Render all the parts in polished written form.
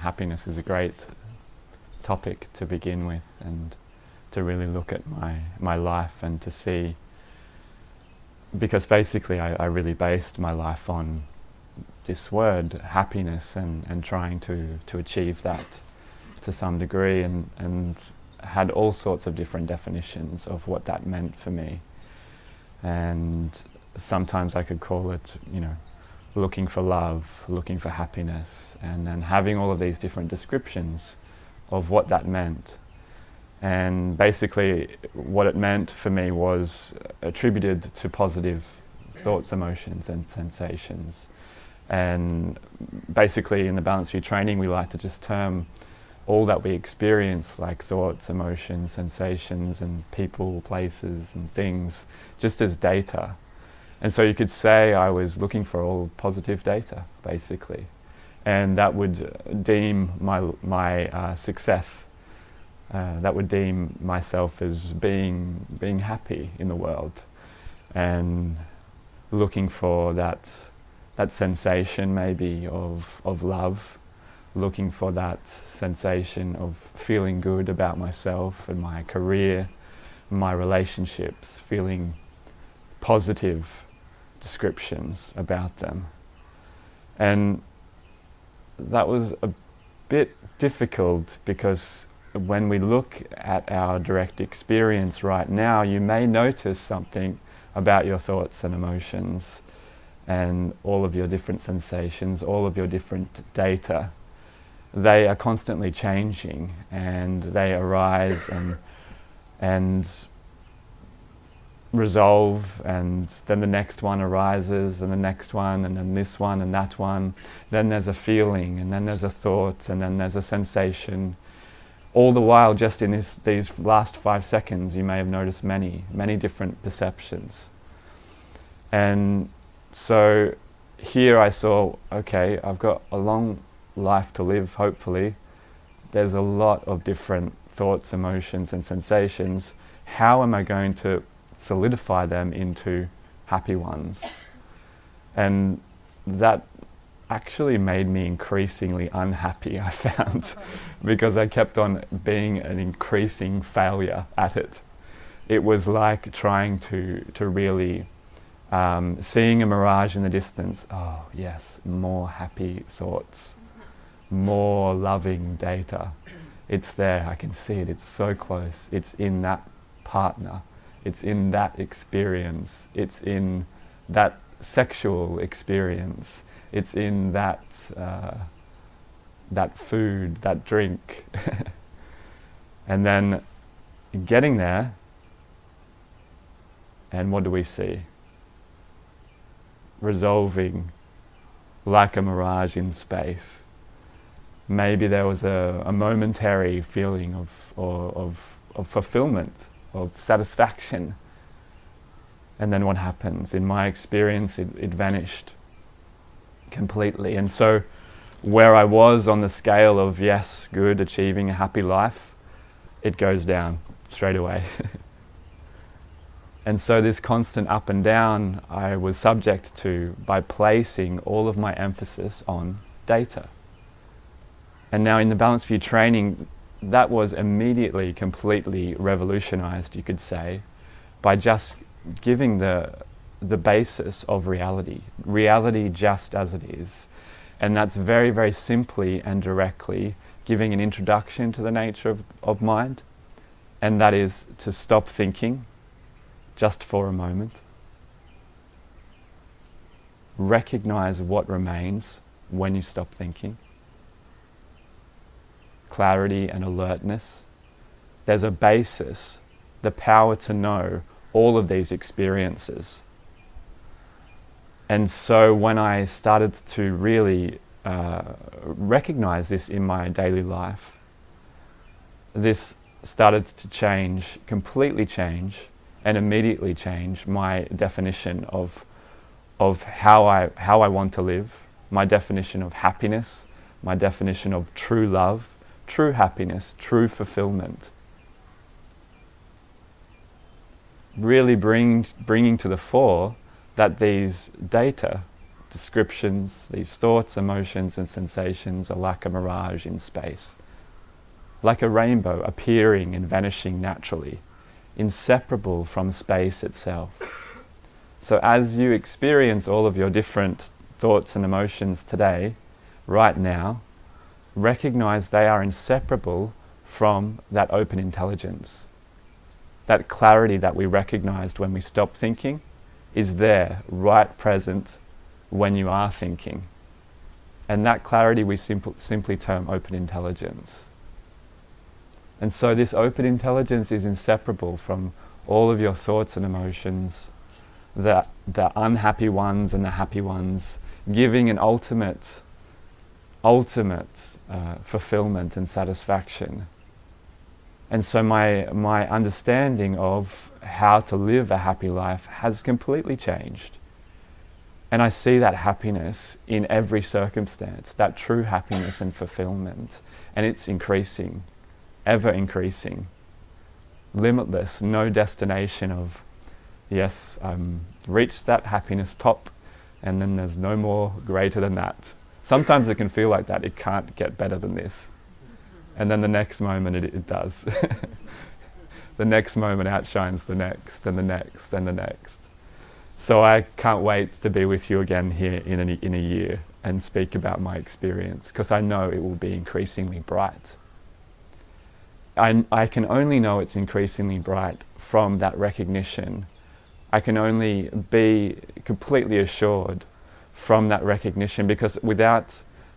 happiness is a great topic to begin with, and to really look at my life and to see, because basically I really based my life on this word, happiness, and trying to achieve that to some degree, and had all sorts of different definitions of what that meant for me. And sometimes I could call it, looking for love, looking for happiness, and then having all of these different descriptions of what that meant. And basically what it meant for me was attributed to positive thoughts, emotions and sensations. And basically in the Balanced View training we like to just term all that we experience, like thoughts, emotions, sensations and people, places and things, just as data. And so you could say I was looking for all positive data, basically. And that would deem my success. That would deem myself as being happy in the world, and looking for that sensation maybe of love, looking for that sensation of feeling good about myself and my career, my relationships, feeling positive descriptions about them. And that was a bit difficult, because when we look at our direct experience right now, you may notice something about your thoughts and emotions and all of your different sensations, all of your different data. They are constantly changing, and they arise and resolve, and then the next one arises, and the next one, and then this one and that one. Then there's a feeling, and then there's a thought, and then there's a sensation. All the while, just in these last 5 seconds, you may have noticed many different perceptions. And so here I saw, okay, I've got a long life to live, hopefully. There's a lot of different thoughts, emotions and sensations. How am I going to solidify them into happy ones? And that actually made me increasingly unhappy, I found, because I kept on being an increasing failure at it. It was like trying to really seeing a mirage in the distance. Oh yes, more happy thoughts, more loving data. It's there, I can see it, it's so close. It's in that partner, it's in that experience, it's in that sexual experience, it's in that food, that drink. And then getting there, and what do we see? Resolving like a mirage in space. Maybe there was a momentary feeling of fulfillment, of satisfaction. And then what happens? In my experience, it vanished completely. And so where I was on the scale of, yes, good, achieving a happy life, it goes down straight away. And so this constant up and down I was subject to by placing all of my emphasis on data. And now in the Balanced View training, that was immediately completely revolutionized, you could say, by just giving the basis of reality just as it is. And that's very, very simply and directly giving an introduction to the nature of mind, and that is to stop thinking just for a moment. Recognize what remains when you stop thinking. Clarity and alertness. There's a basis, the power to know all of these experiences. And so when I started to really recognize this in my daily life, this started to change, completely change, and immediately change my definition of how I want to live, my definition of happiness, my definition of true love, true happiness, true fulfillment. Really bringing to the fore that these data descriptions, these thoughts, emotions and sensations are like a mirage in space, like a rainbow appearing and vanishing naturally, inseparable from space itself. So as you experience all of your different thoughts and emotions today, right now, recognize they are inseparable from that open intelligence. That clarity that we recognized when we stopped thinking is there, right present, when you are thinking. And that clarity we simply term open intelligence. And so this open intelligence is inseparable from all of your thoughts and emotions, the unhappy ones and the happy ones, giving an ultimate fulfillment and satisfaction. And so my understanding of how to live a happy life has completely changed. And I see that happiness in every circumstance, that true happiness and fulfillment. And it's increasing, ever increasing, limitless, no destination of, yes, reached that happiness top, and then there's no more greater than that. Sometimes it can feel like that, it can't get better than this. And then the next moment it does. The next moment outshines the next, and the next, and the next. So I can't wait to be with you again here in a year and speak about my experience, because I know it will be increasingly bright. I can only know it's increasingly bright from that recognition. I can only be completely assured from that recognition, because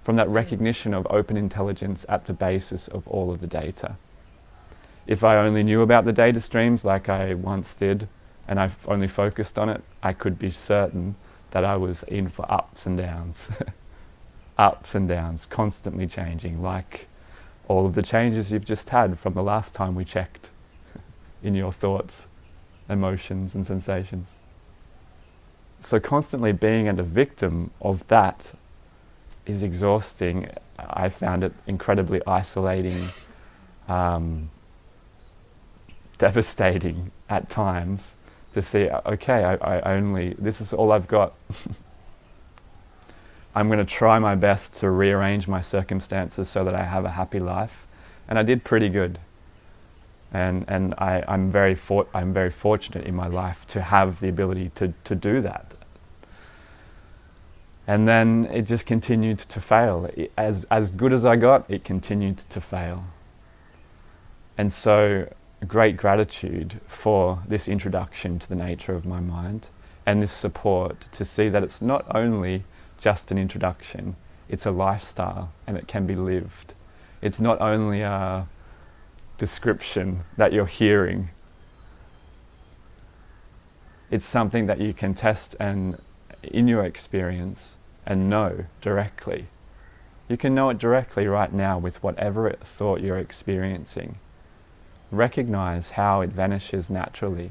from that recognition of open intelligence at the basis of all of the data. If I only knew about the data streams like I once did, and I've only focused on it, I could be certain that I was in for ups and downs. Ups and downs, constantly changing, like all of the changes you've just had from the last time we checked in your thoughts, emotions and sensations. So constantly being a victim of that is exhausting. I found it incredibly isolating, devastating at times to see, okay, this is all I've got. I'm going to try my best to rearrange my circumstances so that I have a happy life. And I did pretty good. And I'm very fortunate in my life to have the ability to do that. And then it just continued to fail. As good as I got, it continued to fail. And so great gratitude for this introduction to the nature of my mind and this support to see that it's not only just an introduction, it's a lifestyle and it can be lived. It's not only a description that you're hearing. It's something that you can test and in your experience and know directly. You can know it directly right now with whatever thought you're experiencing. Recognize how it vanishes naturally,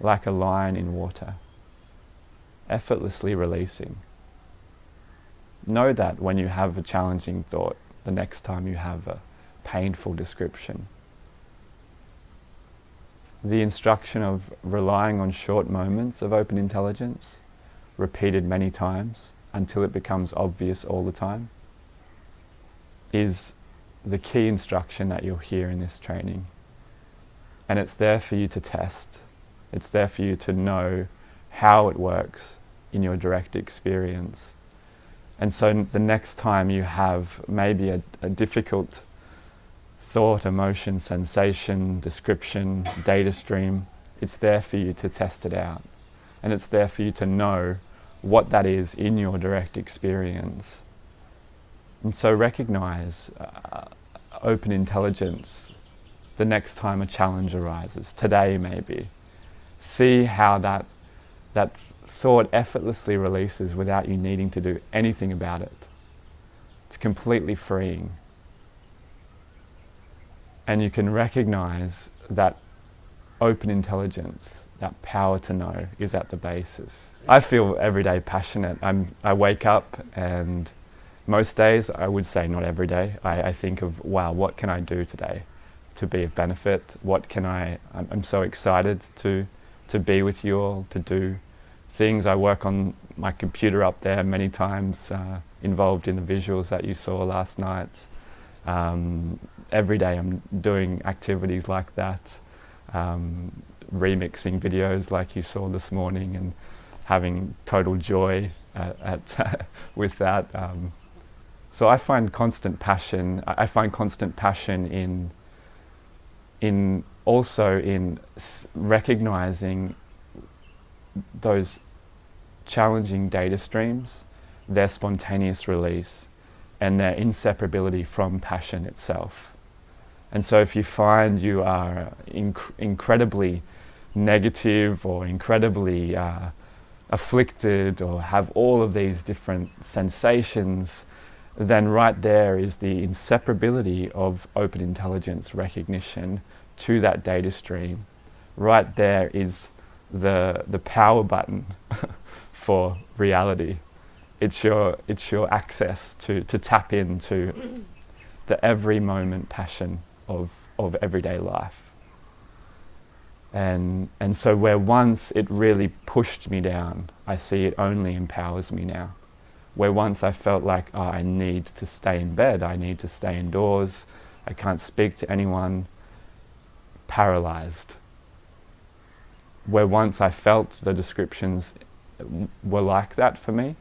like a line in water, effortlessly releasing. Know that when you have a challenging thought, the next time you have a painful description. The instruction of relying on short moments of open intelligence, repeated many times until it becomes obvious all the time, is the key instruction that you'll hear in this training. And it's there for you to test. It's there for you to know how it works in your direct experience. And so the next time you have maybe a difficult thought, emotion, sensation, description, data stream, it's there for you to test it out. And it's there for you to know what that is in your direct experience. And so recognize open intelligence the next time a challenge arises, today maybe. See how that thought effortlessly releases without you needing to do anything about it. It's completely freeing. And you can recognize that open intelligence, that power to know, is at the basis. I feel every day passionate. I wake up and most days, I would say not every day, I think of, wow, what can I do today to be of benefit? I'm so excited to be with you all, to do things. I work on my computer up there many times, involved in the visuals that you saw last night. Every day I'm doing activities like that, remixing videos like you saw this morning, and having total joy with that. So I find constant passion. I find constant passion in also in recognizing those challenging data streams, their spontaneous release, and their inseparability from passion itself. And so if you find you are incredibly negative or incredibly afflicted or have all of these different sensations, then right there is the inseparability of open intelligence recognition to that data stream. Right there is the power button for reality. It's your access to tap into the every moment passion of everyday life. And so where once it really pushed me down, I see it only empowers me now. Where once I felt like, oh, I need to stay in bed, I need to stay indoors, I can't speak to anyone, paralyzed. Where once I felt the descriptions were like that for me,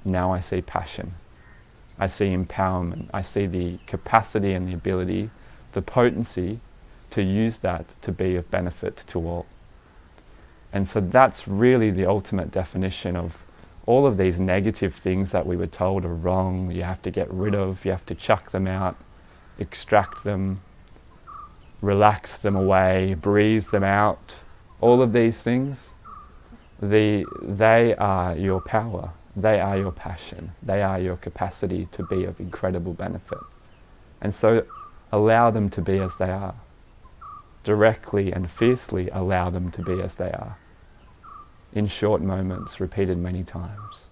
now I see passion. I see empowerment. I see the capacity and the ability, the potency to use that to be of benefit to all. And so that's really the ultimate definition of all of these negative things that we were told are wrong, you have to get rid of, you have to chuck them out, extract them, relax them away, breathe them out. All of these things, they are your power, they are your passion, they are your capacity to be of incredible benefit. And so allow them to be as they are. Directly and fiercely allow them to be as they are. In short moments, repeated many times.